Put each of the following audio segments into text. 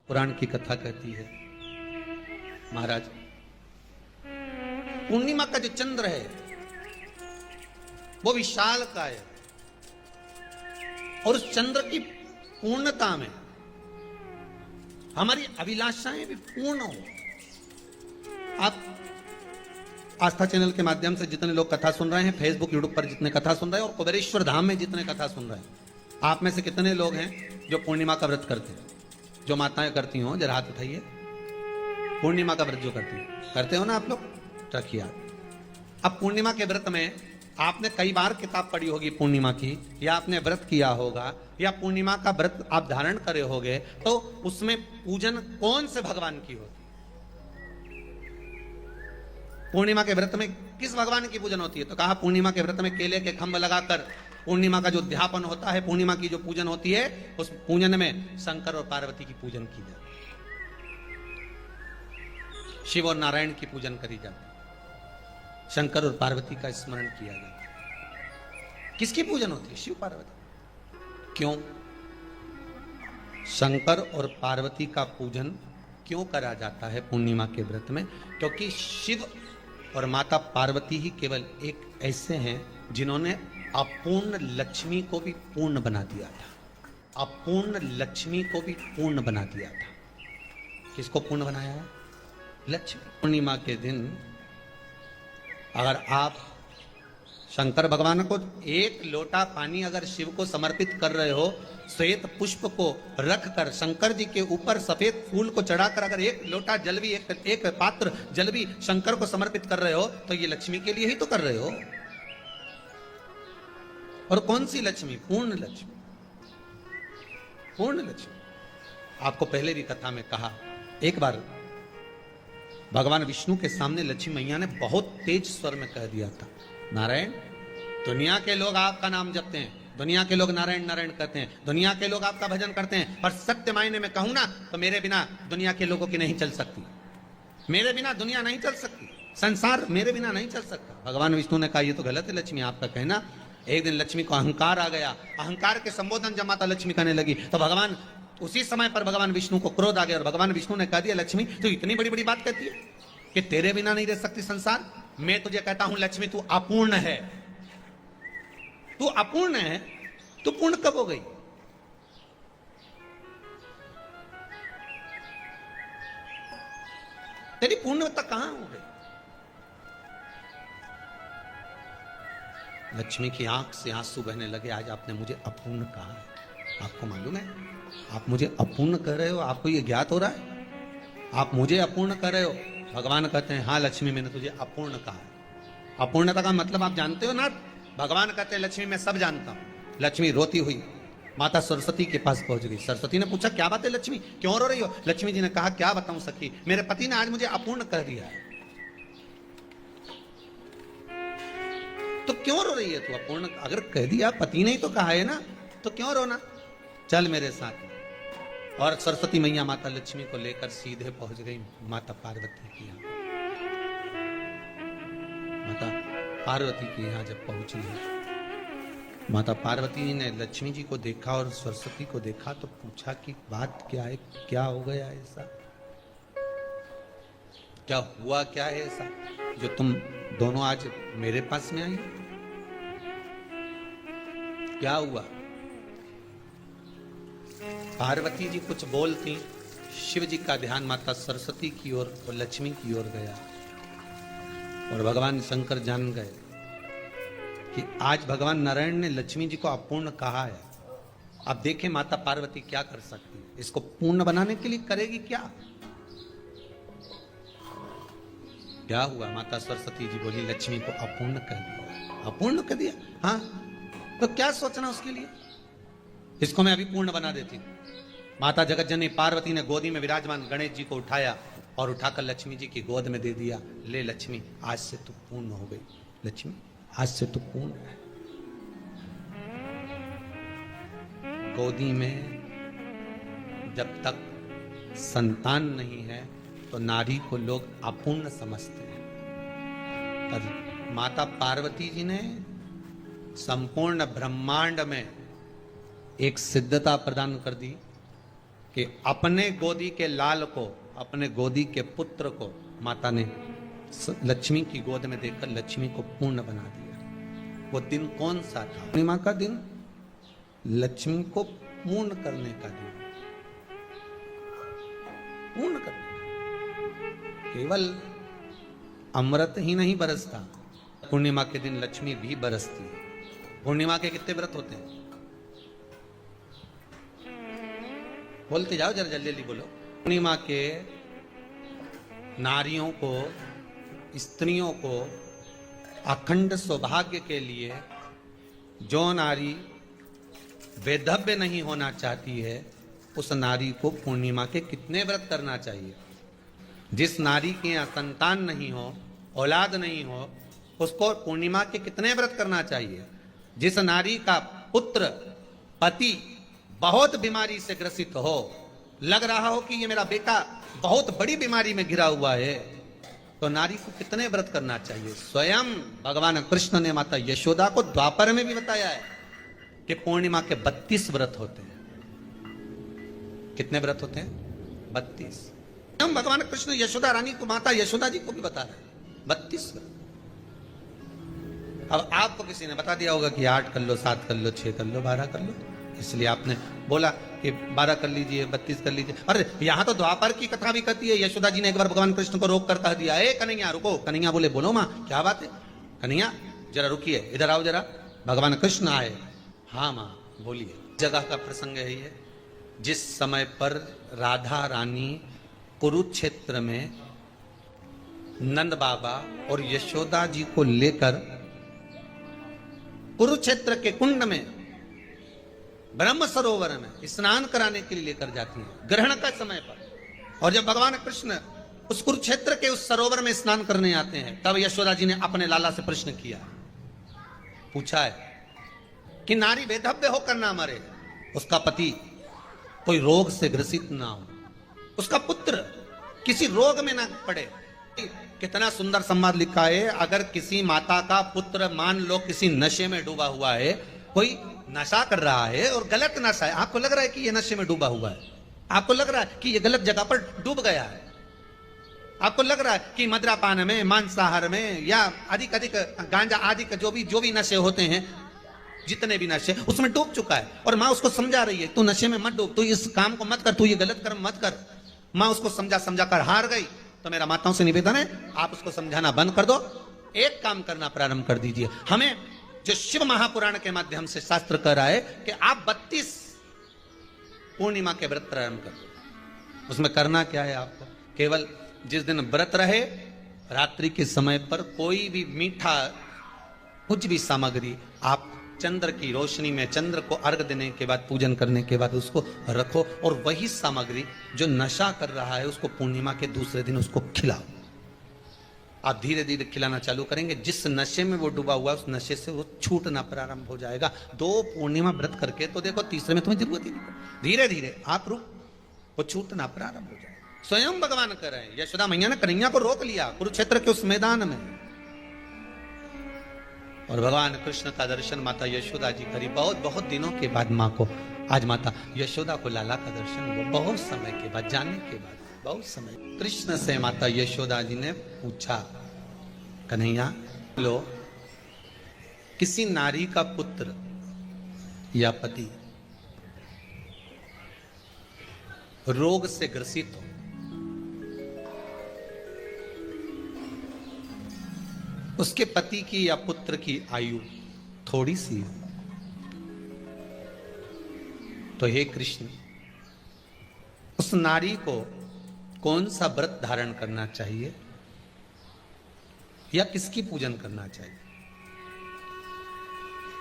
पुराण की कथा कहती है महाराज, पूर्णिमा का जो चंद्र है वो विशाल का है और उस चंद्र की पूर्णता में हमारी अभिलाषाएं भी पूर्ण हो। आप आस्था चैनल के माध्यम से जितने लोग कथा सुन रहे हैं, फेसबुक यूट्यूब पर जितने कथा सुन रहे हैं और कुबेरेश्वर धाम में जितने कथा सुन रहे हैं, आप में से कितने लोग हैं जो पूर्णिमा का व्रत करते हैं? जो माताएं करती हो जरा हाथ उठाइए। पूर्णिमा का व्रत जो करते हो ना आप लोग, रखिए। अब पूर्णिमा के व्रत में आपने कई बार किताब पढ़ी होगी पूर्णिमा की, या आपने व्रत किया होगा, या पूर्णिमा का व्रत आप धारण करे होगे, तो उसमें पूजन कौन से भगवान की होती? पूर्णिमा के व्रत में किस भगवान की पूजन होती है? तो कहा पूर्णिमा के व्रत में केले के खंभ लगाकर पूर्णिमा का जो अध्यापन होता है, पूर्णिमा की जो पूजन होती है, उस पूजन में शंकर और पार्वती की पूजन की जाती है, शिव और नारायण की पूजन करी जाती है, शंकर और पार्वती का स्मरण किया जाता है। किसकी पूजन होती है? शिव पार्वती। क्यों शंकर और पार्वती का पूजन क्यों करा जाता है पूर्णिमा के व्रत में? क्योंकि शिव और माता पार्वती ही केवल एक ऐसे हैं जिन्होंने अपूर्ण लक्ष्मी को भी पूर्ण बना दिया था। अपूर्ण लक्ष्मी को भी पूर्ण बना दिया था। किसको पूर्ण बनाया है? लक्ष्मी। पूर्णिमा के दिन अगर आप शंकर भगवान को एक लोटा पानी अगर शिव को समर्पित कर रहे हो, श्वेत पुष्प को रखकर शंकर जी के ऊपर सफेद फूल को चढ़ाकर अगर एक लोटा जल भी, एक पात्र जल भी शंकर को समर्पित कर रहे हो, तो ये लक्ष्मी के लिए ही तो कर रहे हो। और कौन सी लक्ष्मी? पूर्ण लक्ष्मी। पूर्ण लक्ष्मी। आपको पहले भी कथा में कहा, एक बार भगवान विष्णु के सामने लक्ष्मी मैया ने बहुत तेज स्वर में कह दिया था, नारायण, दुनिया के लोग आपका नाम जपते हैं, दुनिया के लोग नारायण नारायण कहते हैं, दुनिया के लोग आपका भजन करते हैं, पर सत्य मायने में कहूं ना तो मेरे बिना दुनिया के लोगों की नहीं चल सकती। मेरे बिना दुनिया नहीं चल सकती, संसार मेरे बिना नहीं चल सकता। भगवान विष्णु ने कहा ये तो गलत है लक्ष्मी आपका कहना। एक दिन लक्ष्मी को अहंकार आ गया। अहंकार के संबोधन जब माता लक्ष्मी करने लगी तो भगवान, उसी समय पर भगवान विष्णु को क्रोध आ गया और भगवान विष्णु ने कह दिया, लक्ष्मी तू इतनी बड़ी बड़ी बात कहती है कि तेरे बिना नहीं रह सकती संसार। मैं तुझे कहता हूं लक्ष्मी, तू अपूर्ण है। तू अपूर्ण है, तू पूर्ण कब हो गई? तेरी पूर्णता कहां हो गई? लक्ष्मी की आंख से आंसू बहने लगे। आज आपने मुझे अपूर्ण कहा है। आपको मालूम है आप मुझे अपूर्ण कह रहे हो? आपको ये ज्ञात हो रहा है आप मुझे अपूर्ण कह रहे हो? भगवान कहते हैं हाँ लक्ष्मी, मैंने तुझे अपूर्ण कहा है। अपूर्णता का मतलब आप जानते हो ना? भगवान कहते हैं लक्ष्मी मैं सब जानता हूं। लक्ष्मी रोती हुई माता सरस्वती के पास पहुंच गई। सरस्वती ने पूछा क्या बात है लक्ष्मी, क्यों रो रही हो? लक्ष्मी जी ने कहा क्या बताऊं सखी, मेरे पति ने आज मुझे अपूर्ण कर दिया है। तो क्यों रो रही है तू? अपूर्ण अगर कह दिया, पति ने ही तो कहा है ना, तो क्यों रोना? चल मेरे साथ। और सरस्वती मैया माता लक्ष्मी को लेकर सीधे पहुंच गई माता पार्वती की यहाँ। माता पार्वती के यहाँ जब पहुंची है, माता पार्वती ने लक्ष्मी जी को देखा और सरस्वती को देखा तो पूछा कि बात क्या है, क्या हो गया ऐसा, क्या हुआ, क्या है ऐसा जो तुम दोनों आज मेरे पास में आई? क्या हुआ? पार्वती जी कुछ बोलती, शिव जी का ध्यान माता सरस्वती की ओर और लक्ष्मी की ओर गया और भगवान शंकर जान गए कि आज भगवान नारायण ने लक्ष्मी जी को अपूर्ण कहा है। अब देखें माता पार्वती क्या कर सकती है, इसको पूर्ण बनाने के लिए करेगी क्या? क्या हुआ? माता सरस्वती जी बोली लक्ष्मी को अपूर्ण कर दिया। अपूर्ण कर दिया? हाँ, तो क्या सोचना उसके लिए, इसको मैं अभी पूर्ण बना देती हूं। माता जगतजननी पार्वती ने गोदी में विराजमान गणेश जी को उठाया और उठाकर लक्ष्मी जी की गोद में दे दिया। ले लक्ष्मी, आज से तू पूर्ण हो गई। लक्ष्मी आज से तू पूर्ण है। गोदी में जब तक संतान नहीं है तो नारी को लोग अपूर्ण समझते हैं, पर माता पार्वती जी ने संपूर्ण ब्रह्मांड में एक सिद्धता प्रदान कर दी कि अपने गोदी के लाल को, अपने गोदी के पुत्र को माता ने लक्ष्मी की गोद में देखकर लक्ष्मी को पूर्ण बना दिया। वो दिन कौन सा था? पूर्णिमा का दिन, लक्ष्मी को पूर्ण करने का दिन, पूर्ण करने का। केवल अमृत ही नहीं बरसता, पूर्णिमा के दिन लक्ष्मी भी बरसती है। पूर्णिमा के कितने व्रत होते हैं? बोलते जाओ, जरा जल्दी जल्दी बोलो। पूर्णिमा के नारियों को, स्त्रियों को अखंड सौभाग्य के लिए, जो नारी वेधव्य नहीं होना चाहती है, उस नारी को पूर्णिमा के कितने व्रत करना चाहिए? जिस नारी के यहाँ संतान नहीं हो, औलाद नहीं हो, उसको पूर्णिमा के कितने व्रत करना चाहिए? जिस नारी का पुत्र, पति बहुत बीमारी से ग्रसित हो, लग रहा हो कि ये मेरा बेटा बहुत बड़ी बीमारी में घिरा हुआ है, तो नारी को कितने व्रत करना चाहिए? स्वयं भगवान कृष्ण ने माता यशोदा को द्वापर में भी बताया है कि पूर्णिमा के 32 व्रत होते हैं। कितने व्रत होते हैं? 32। हम भगवान कृष्ण यशोदा रानी को, माता यशोदा जी को भी बता रहे हैं 32 व्रत। अब आपको किसी ने बता दिया होगा कि 8 कर लो, 7 कर लो, 6 कर लो, 12 कर लो, इसलिए आपने बोला कि 12 कर लीजिए, 32 कर लीजिए। अरे यहां तो द्वापर की कथा भी कहती है। यशोदा जी ने एक बार भगवान कृष्ण को रोक कर कह दिया, ए कन्हैया रुको। कन्हैया बोले, बोलो माँ क्या बात है? कन्हैया जरा रुकिए, इधर आओ जरा। भगवान कृष्ण आए। हाँ माँ बोलिए। जगह का प्रसंग है ये, जिस समय पर राधा रानी कुरुक्षेत्र में नंद बाबा और यशोदा जी को लेकर कुरुक्षेत्र के कुंड में, ब्रह्म सरोवर में स्नान कराने के लिए लेकर जाती है, ग्रहण का समय पर। और जब भगवान कृष्ण उस कुरुक्षेत्र के उस सरोवर में स्नान करने आते हैं, तब यशोदा जी ने अपने लाला से प्रश्न किया, पूछा है कि नारी वेधव्य होकर ना मरे, उसका पति कोई रोग से ग्रसित ना हो, उसका पुत्र किसी रोग में ना पड़े। कितना सुंदर संवाद लिखा है। अगर किसी माता का पुत्र मान लो किसी नशे में डूबा हुआ है, कोई नशा कर रहा है और गलत नशा है, आपको लग रहा है कि ये नशे में डूबा हुआ है, आपको लग रहा है कि ये गलत जगह पर डूब गया है, आपको लग रहा है कि मदिरापान में, मांसाहार में या अधिक अधिक गांजा आदि का जो भी नशे होते हैं, जितने भी नशे, उसमें डूब चुका है। और माँ उसको समझा रही है, तू नशे में मत डूब, तू इस काम को मत कर, तू ये गलत कर्म मत कर। माँ उसको समझा कर हार गई। तो मेरा माताओं से निवेदन है, आप उसको समझाना बंद कर दो, एक काम करना प्रारंभ कर दीजिए। हमें जो शिव महापुराण के माध्यम से शास्त्र कह रहा है कि आप 32 पूर्णिमा के व्रत प्रारंभ कर दो। उसमें करना क्या है आपको? केवल जिस दिन व्रत रहे, रात्रि के समय पर कोई भी मीठा, कुछ भी सामग्री आप चंद्र की रोशनी में, चंद्र को अर्घ देने के बाद, पूजन करने के बाद उसको रखो, और वही सामग्री जो नशा कर रहा है उसको पूर्णिमा के दूसरे दिन उसको खिलाओ। आप धीरे धीरे खिलाना चालू करेंगे, जिस नशे में वो डूबा हुआ उस नशे से वो छूटना प्रारंभ हो जाएगा। 2 पूर्णिमा व्रत करके तो देखो, तीसरे में तुम्हें जरूरत ही नहीं, धीरे धीरे आप वो छूटना प्रारंभ हो जाएगा। स्वयं भगवान कर रहे हैं। यशोदा मैया ने कन्हैया को रोक लिया कुरुक्षेत्र के उस मैदान में, और भगवान कृष्ण का दर्शन माता यशोदा जी करी। बहुत बहुत दिनों के बाद माँ को, आज माता यशोदा को लाला का दर्शन हुआ, बहुत समय के बाद, जानने के बाद, बहुत समय। कृष्ण से माता यशोदा जी ने पूछा, कन्हैया लो, किसी नारी का पुत्र या पति रोग से ग्रसित हो, उसके पति की या पुत्र की आयु थोड़ी सी है, तो हे कृष्ण, उस नारी को कौन सा व्रत धारण करना चाहिए या किसकी पूजन करना चाहिए?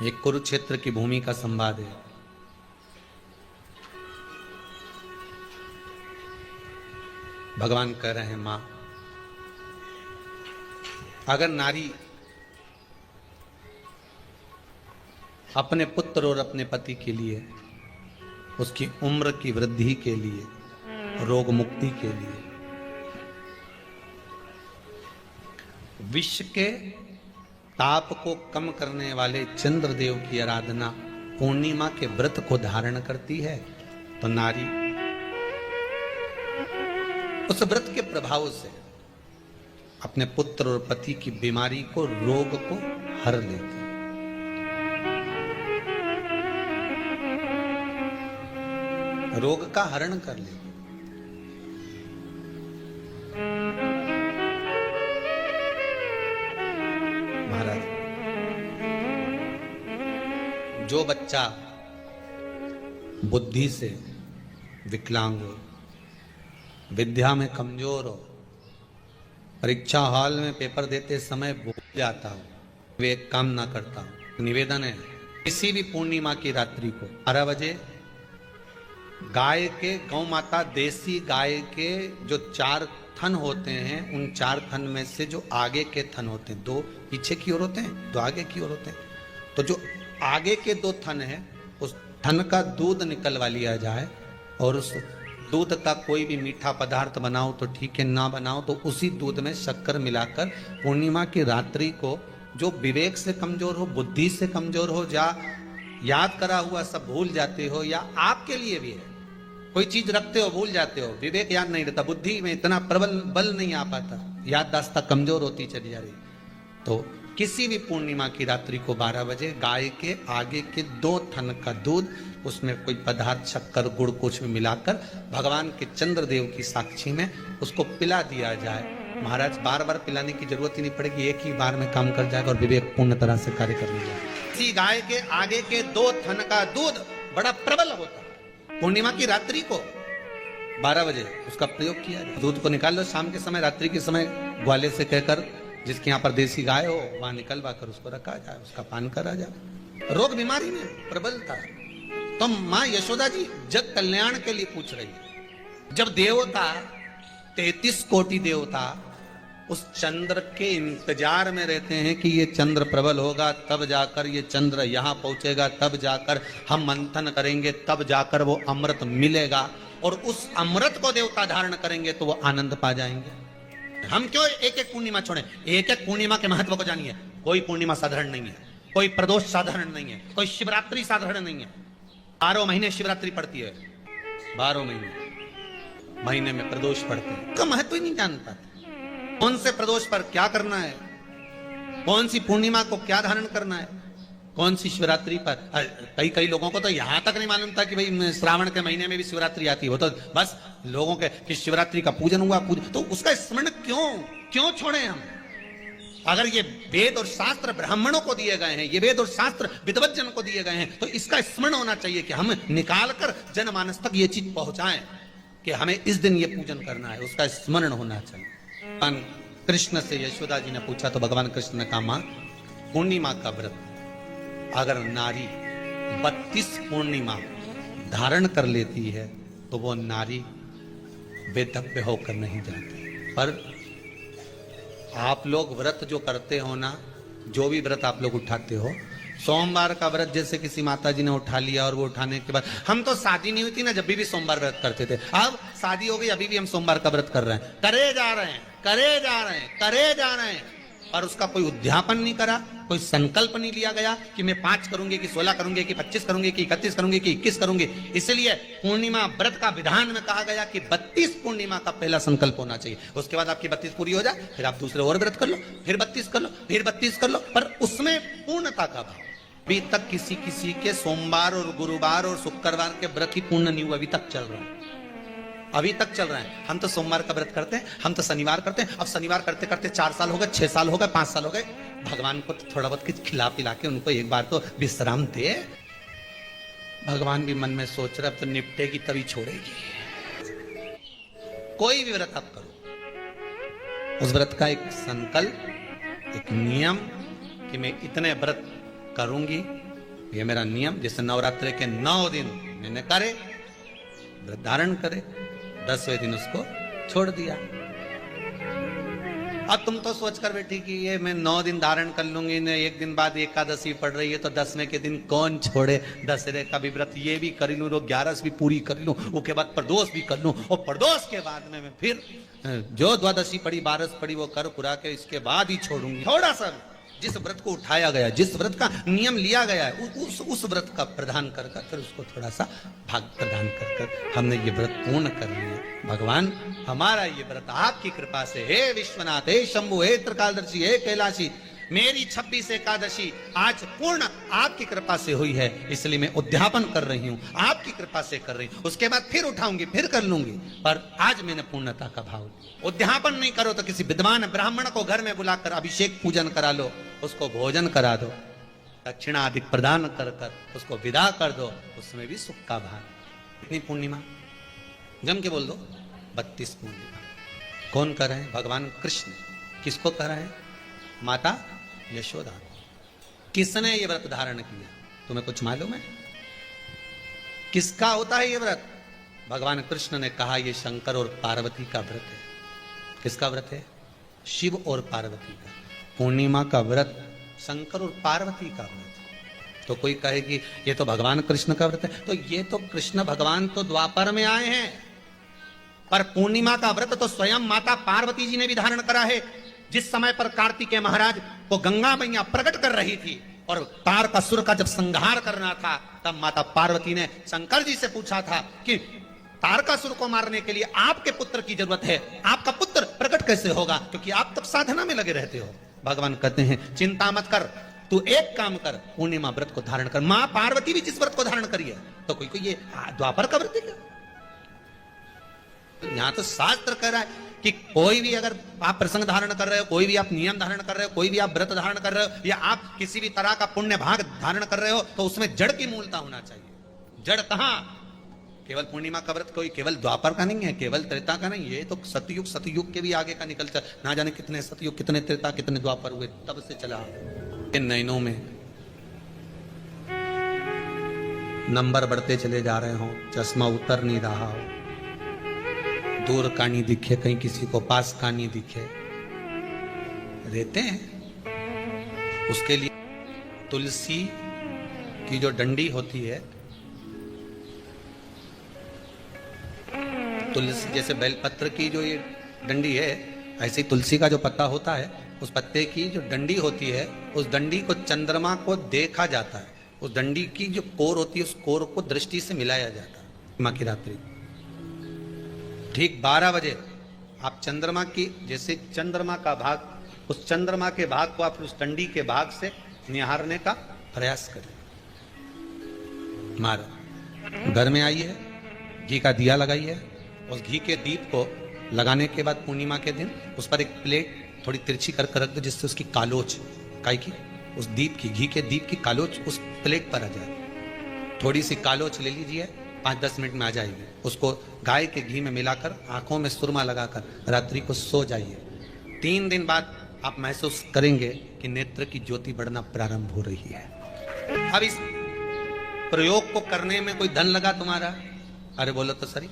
एक कुरुक्षेत्र की भूमि का संवाद है। भगवान कह रहे हैं, मां, अगर नारी अपने पुत्र और अपने पति के लिए, उसकी उम्र की वृद्धि के लिए, रोग मुक्ति के लिए, विश्व के ताप को कम करने वाले चंद्रदेव की आराधना पूर्णिमा के व्रत को धारण करती है, तो नारी उस व्रत के प्रभाव से अपने पुत्र और पति की बीमारी को, रोग को हर लेते हैं। रोग का हरण कर लेते। महाराज, जो बच्चा बुद्धि से विकलांग हो, विद्या में कमजोर हो, परीक्षा हॉल में पेपर देते समय भूल जाता हो, वे एक काम ना करता हो, निवेदन है किसी भी पूर्णिमा की रात्रि को 12 बजे गाय के, गौ माता देसी गाय के जो 4 थन होते हैं, उन 4 थन में से जो आगे के थन होते हैं, 2 पीछे की ओर होते हैं, 2 आगे की ओर होते हैं, तो जो आगे के 2 थन है, उस थन का दूध निकलवा लिया जाए और उस दूध का कोई भी मीठा पदार्थ बनाओ तो ठीक है, ना बनाओ तो उसी दूध में शक्कर मिलाकर पूर्णिमा की रात्रि को, जो विवेक से कमजोर हो, बुद्धि से कमजोर हो, या याद करा हुआ सब भूल जाते हो, या आपके लिए भी है कोई चीज रखते हो भूल जाते हो, विवेक याद नहीं रहता, बुद्धि में इतना प्रबल बल नहीं आ पाता, याददाश्त कमजोर होती चली जा रही, तो किसी भी पूर्णिमा की रात्रि को 12 बजे गाय के आगे के 2 थन का दूध, उसमें कोई पदार्थ, शक्कर, गुड़ कुछ भी मिलाकर भगवान के चंद्रदेव की साक्षी में उसको पिला दिया जाए। महाराज, बार बार पिलाने की जरूरत ही नहीं पड़ेगी, एक ही बार में काम कर जाएगा और विवेक पूर्ण तरह से कार्य कर लेगा। इसी गाय के आगे के 2 थन का दूध बड़ा प्रबल होता है। पूर्णिमा की रात्रि को 12 बजे उसका प्रयोग किया जाए। दूध को निकाल लो शाम के समय, रात्रि के समय ग्वाले से कहकर, जिसके यहाँ पर देसी गाय हो वहां निकलवा कर उसको रखा जाए, उसका पान करा जाए। रोग बीमारी में प्रबलता है। तो मां यशोदा जी जग कल्याण के लिए पूछ रही है। जब देवता 33 कोटि देवता उस चंद्र के इंतजार में रहते हैं कि ये चंद्र प्रबल होगा, तब जाकर ये चंद्र यहां पहुंचेगा, तब जाकर हम मंथन करेंगे, तब जाकर वो अमृत मिलेगा, और उस अमृत को देवता धारण करेंगे तो वो आनंद पा जाएंगे। हम क्यों एक एक पूर्णिमा छोड़े? एक एक पूर्णिमा के महत्व को जानिए। कोई पूर्णिमा साधारण नहीं है, कोई प्रदोष साधारण नहीं है, कोई शिवरात्रि साधारण नहीं है। 12 महीने शिवरात्रि पड़ती है, 12 महीने में प्रदोष पड़ते हैं, का महत्व ही नहीं जान पाते। कौन से प्रदोष पर क्या करना है, कौन सी पूर्णिमा को क्या धारण करना है, कौन सी शिवरात्रि पर। कई लोगों को तो यहां तक नहीं मालूम था कि भाई श्रावण के महीने में भी शिवरात्रि आती है। वो तो बस लोगों के कि शिवरात्रि का पूजन हुआ, तो उसका स्मरण क्यों छोड़े हम? अगर ये वेद और शास्त्र ब्राह्मणों को दिए गए हैं, ये वेद और शास्त्र विद्वज्जन को दिए गए हैं, तो इसका स्मरण होना चाहिए कि हम निकाल कर जनमानस तक ये चीज पहुंचाएं कि हमें इस दिन ये पूजन करना है, उसका स्मरण होना चाहिए। भगवान कृष्ण से यशोदा जी ने पूछा तो भगवान कृष्ण ने कहा, मां, पूर्णिमा का व्रत अगर नारी 32 पूर्णिमा धारण कर लेती है तो वो नारी वेदव्य होकर नहीं जाती। पर आप लोग व्रत जो करते हो ना, जो भी व्रत आप लोग उठाते हो, सोमवार का व्रत जैसे किसी माता जी ने उठा लिया और वो उठाने के बाद, हम तो शादी नहीं हुई थी ना जब भी सोमवार व्रत करते थे, अब शादी हो गई अभी भी हम सोमवार का व्रत कर रहे हैं, करे जा रहे हैं, और उसका कोई उद्यापन नहीं करा, कोई संकल्प नहीं लिया गया कि मैं 5 करूंगी कि 16 करूंगी कि 25 करूंगी कि 31 करूंगी कि 21 करूंगी। इसलिए पूर्णिमा व्रत का विधान में कहा गया कि 32 पूर्णिमा का पहला संकल्प होना चाहिए। उसके बाद आपकी 32 पूरी हो जाए, फिर आप दूसरे और व्रत कर लो, फिर 32 कर लो, फिर 32 कर लो, पर उसमें पूर्णता का भाव। अभी तक किसी के सोमवार और गुरुवार और शुक्रवार के व्रत ही पूर्ण नहीं हुआ, अभी तक चल रहा है, अभी तक चल रहा है। हम तो सोमवार का व्रत करते हैं, हम तो शनिवार करते हैं, अब शनिवार करते करते 4 साल हो गए, 6 साल हो गए, 5 साल हो गए। भगवान को तो थोड़ा बहुत कुछ खिला पिला के उनको एक बार तो विश्राम दे। भगवान भी मन में सोच रहा, अब तो निपटेगी तभी छोड़ेगी। कोई भी व्रत आप करो, उस व्रत का एक संकल्प, एक नियम कि मैं इतने व्रत करूंगी, ये मेरा नियम। जैसे नवरात्रि के 9 दिन मैंने करे, व्रत धारण करे, 10वें दिन उसको छोड़ दिया। अब तुम तो सोच कर बैठी कि ये मैं 9 दिन धारण कर लूंगी, ने एक दिन बाद एकादशी पड़ रही है तो 10वें के दिन कौन छोड़े, दशहरे का भी व्रत ये भी कर लूं, 11 भी पूरी कर लूं, उसके बाद प्रदोष भी कर लूं, और प्रदोष के बाद में मैं फिर जो द्वादशी पड़ी, 12 पड़ी वो कर पुरा के इसके बाद ही छोड़ूंगी। थोड़ा सा जिस व्रत को उठाया गया, जिस व्रत का नियम लिया गया है, उस व्रत का प्रदान कर कर फिर उसको थोड़ा सा भाग प्रदान कर कर हमने ये व्रत पूर्ण कर लिया। भगवान हमारा ये व्रत आपकी कृपा से, हे विश्वनाथ, हे शंभु, हे त्रिकालदर्शी, हे कैलाशी, मेरी 26 एकादशी आज पूर्ण आपकी कृपा से हुई है, इसलिए मैं उद्यापन कर रही हूं, आपकी कृपा से कर रही हूं। उसके बाद फिर उठाऊंगी, फिर कर लूंगी, पर आज मैंने पूर्णता का भाव लिया। उद्यापन नहीं करो तो किसी विद्वान ब्राह्मण को घर में बुलाकर अभिषेक पूजन करा लो, उसको भोजन करा दो, दक्षिणा आदि प्रदान कर कर उसको विदा कर दो, उसमें भी सुख का भाग। इतनी पूर्णिमा जम के बोल दो, 32 पूर्णिमा। कौन कर रहे हैं? भगवान कृष्ण। किसको कर रहे हैं? माता यशोदा। किसने ये व्रत धारण किया? तुम्हें कुछ मालूम है किसका होता है ये व्रत? भगवान कृष्ण ने कहा ये शंकर और पार्वती का व्रत है। किसका व्रत है? शिव और पार्वती का। पूर्णिमा का व्रत शंकर और पार्वती का व्रत। तो कोई कहे कि ये तो भगवान कृष्ण का व्रत है, तो ये तो कृष्ण भगवान तो द्वापर में आए हैं, पर पूर्णिमा का व्रत तो स्वयं माता पार्वती जी ने भी धारण करा है। जिस समय पर कार्तिकेय महाराज को गंगा मैया प्रकट कर रही थी और तारकासुर का जब संहार करना था, तब माता पार्वती ने शंकर जी से पूछा था कि तारकासुर को मारने के लिए आपके पुत्र की जरूरत है, आपका पुत्र प्रकट कैसे होगा, क्योंकि आप तब साधना में लगे रहते हो। भगवान कहते हैं चिंता मत कर, तू एक काम कर, पूर्णिमा व्रत को धारण कर। मां पार्वती भी जिस व्रत को धारण करी है, तो कोई ये द्वापर का व्रत है क्या? यहां तो शास्त्र कह रहा है कि कोई भी अगर आप प्रसंग धारण कर रहे हो, कोई भी आप नियम धारण कर रहे हो, कोई भी आप व्रत धारण कर रहे हो, या आप किसी भी तरह का पुण्य भाग धारण कर रहे हो, तो उसमें जड़ की मूलता होना चाहिए। जड़ कहां? केवल पूर्णिमा का व्रत कोई केवल द्वापर का नहीं है, केवल त्रेता का नहीं, ये तो सतयुग के भी आगे का निकलता, ना जाने कितने सतयुग, कितने त्रेता, कितने द्वापर हुए, तब से चला। इन नयनों में नंबर बढ़ते चले जा रहे हो, चश्मा उतर नहीं रहा हो, दूर कहानी दिखे, कहीं किसी को पास कहानी दिखे, रहते हैं। उसके लिए तुलसी की जो डंडी होती है, तुलसी जैसे बेलपत्र की जो ये डंडी है, ऐसे ही तुलसी का जो पत्ता होता है, उस पत्ते की जो डंडी होती है, उस डंडी को चंद्रमा को देखा जाता है। उस डंडी की जो कोर होती है, उस कोर को दृष्टि से मिलाया जाता है। माँ की रात्रि ठीक 12 बजे आप चंद्रमा की, जैसे चंद्रमा का भाग, उस चंद्रमा के भाग को आप उस डंडी के भाग से निहारने का प्रयास करें। मारो घर में आई है, घी का दिया लगाई है, उस घी के दीप को लगाने के बाद पूर्णिमा के दिन उस पर एक प्लेट थोड़ी तिरछी कर रख दो, जिससे उसकी कालोच, काई की, उस दीप की, घी के दीप की कालोच उस प्लेट पर आ जाए। थोड़ी सी कालोच ले लीजिए, 5-10 मिनट में आ जाएगी। उसको गाय के घी में मिलाकर आंखों में सुरमा लगाकर रात्रि को सो जाइए। 3 दिन बाद आप महसूस करेंगे कि नेत्र की ज्योति बढ़ना प्रारंभ हो रही है। अब इस प्रयोग को करने में कोई धन लगा तुम्हारा? अरे बोलो तो सही,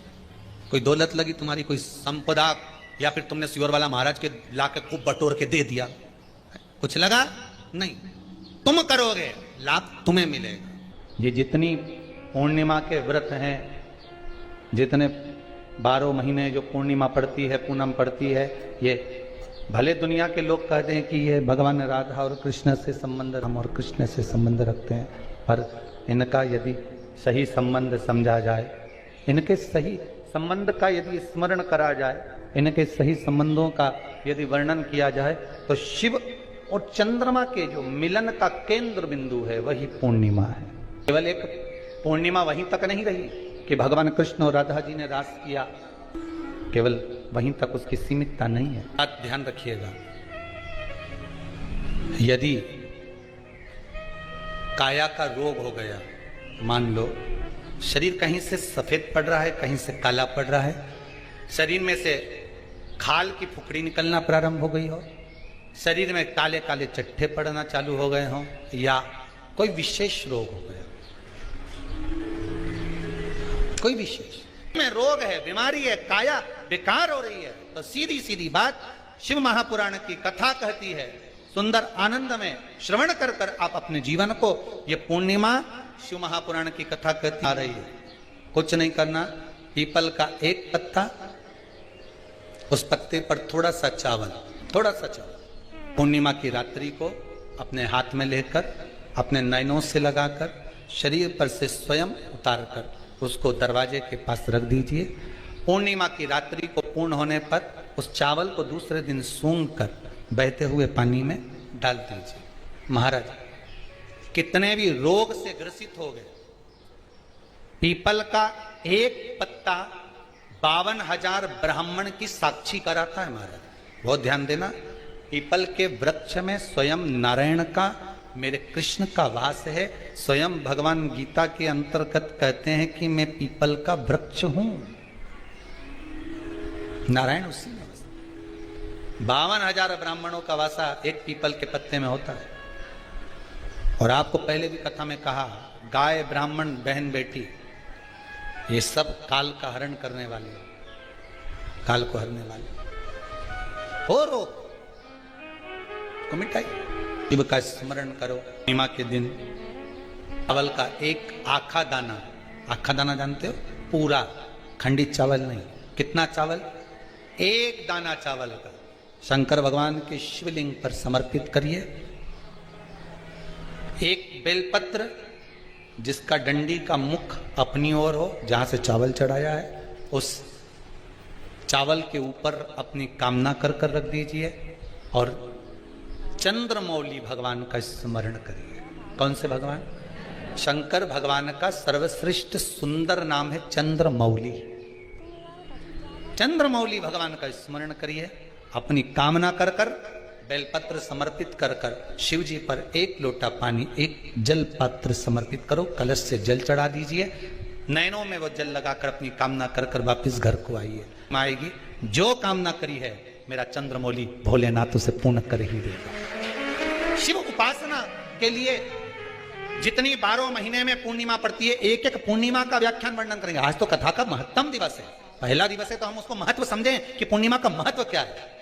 कोई दौलत लगी तुम्हारी, कोई संपदा, या फिर तुमने सियोर वाला महाराज के लाके खूब बटोर के दे दिया, कुछ लगा? नहीं। तुम करोगे, लाभ तुम्हें मिलेगा। ये जितनी पूर्णिमा के व्रत हैं, जितने 12 महीने जो पूर्णिमा पड़ती है, पूनम पड़ती है, ये भले दुनिया के लोग कहते हैं कि ये भगवान राधा और कृष्ण से संबंध, हम और कृष्ण से संबंध रखते हैं, पर इनका यदि सही संबंध समझा जाए, इनके सही संबंध का यदि स्मरण करा जाए, इनके सही संबंधों का यदि वर्णन किया जाए, तो शिव और चंद्रमा के जो मिलन का केंद्र बिंदु है वही पूर्णिमा है। केवल एक पूर्णिमा वहीं तक नहीं रही कि भगवान कृष्ण और राधा जी ने रास किया, केवल वहीं तक उसकी सीमितता नहीं है। बात ध्यान रखिएगा, यदि काया का रोग हो गया, मान लो शरीर कहीं से सफेद पड़ रहा है, कहीं से काला पड़ रहा है, शरीर में से खाल की फुकड़ी निकलना प्रारंभ हो गई हो, शरीर में काले काले चट्टे पड़ना चालू हो गए हों, या कोई विशेष रोग हो गया, कोई विशेष में रोग है, बीमारी है, काया बेकार हो रही है, तो सीधी सीधी बात शिव महापुराण की कथा कहती है, सुंदर आनंद में श्रवण कर कर आप अपने जीवन को, ये पूर्णिमा शिव महापुराण की कथा कहती आ रही है। कुछ नहीं करना, पीपल का एक पत्ता, उस पत्ते पर थोड़ा सा चावल, पूर्णिमा की रात्रि को अपने हाथ में लेकर अपने नयनों से लगाकर शरीर पर से स्वयं उतारकर उसको दरवाजे के पास रख दीजिए। पूर्णिमा की रात्रि को पूर्ण होने पर उस चावल को दूसरे दिन सूंघ कर बहते हुए पानी में डाल दीजिए। महाराज कितने भी रोग से ग्रसित हो गए, पीपल का एक पत्ता 52,000 ब्राह्मण की साक्षी कराता है। महाराज बहुत ध्यान देना, पीपल के वृक्ष में स्वयं नारायण का, मेरे कृष्ण का वास है। स्वयं भगवान गीता के अंतर्गत कहते हैं कि मैं पीपल का वृक्ष हूं, नारायण उसी में। 52,000 ब्राह्मणों का वासा एक पीपल के पत्ते में होता है। और आपको पहले भी कथा में कहा, गाय ब्राह्मण बहन बेटी ये सब काल का हरण करने वाले, काल को हरने वाले। हो रोग को मिटाई, शिव का स्मरण करो। पूर्णिमा के दिन चावल का एक आखा दाना, आखा दाना जानते हो, पूरा खंडित चावल नहीं, कितना चावल, एक दाना चावल का शंकर भगवान के शिवलिंग पर समर्पित करिए। एक बेलपत्र जिसका डंडी का मुख अपनी ओर हो, जहां से चावल चढ़ाया है, उस चावल के ऊपर अपनी कामना कर कर रख दीजिए और चंद्रमौली भगवान का स्मरण करिए। कौन से भगवान? शंकर भगवान का सर्वश्रेष्ठ सुंदर नाम है चंद्रमौली। चंद्रमौली भगवान का स्मरण करिए, अपनी कामना कर कर बेलपत्र समर्पित कर कर शिव जी पर एक लोटा पानी, एक जल पात्र समर्पित करो, कलश से जल चढ़ा दीजिए, नैनों में वो जल लगाकर अपनी कामना कर कर वापिस घर को आइए। आएगी जो कामना करी है मेरा चंद्रमौली भोलेनाथ उसे पूर्ण कर ही देगा। शिव उपासना के लिए जितनी 12 महीने में पूर्णिमा पड़ती है, एक एक पूर्णिमा का व्याख्यान वर्णन करेंगे। आज तो कथा का महत्तम दिवस है, पहला दिवस है, तो हम उसको महत्व समझें कि पूर्णिमा का महत्व क्या है,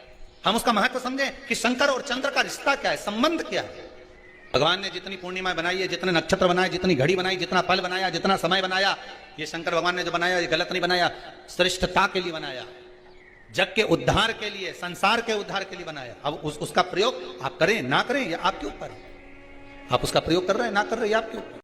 हम उसका महत्व समझें कि शंकर और चंद्र का रिश्ता क्या है, संबंध क्या है। भगवान ने जितनी पूर्णिमा बनाई है, जितने नक्षत्र बनाए, जितनी घड़ी बनाई, जितना पल बनाया, जितना समय बनाया, ये शंकर भगवान ने जो बनाया ये गलत नहीं बनाया, श्रेष्ठता के लिए बनाया, जग के उद्धार के लिए, संसार के उद्धार के लिए बनाया। अब उसका प्रयोग आप करें ना करें ये आपके ऊपर है, आप उसका प्रयोग कर रहे हैं ना कर रहे हैं आपके ऊपर।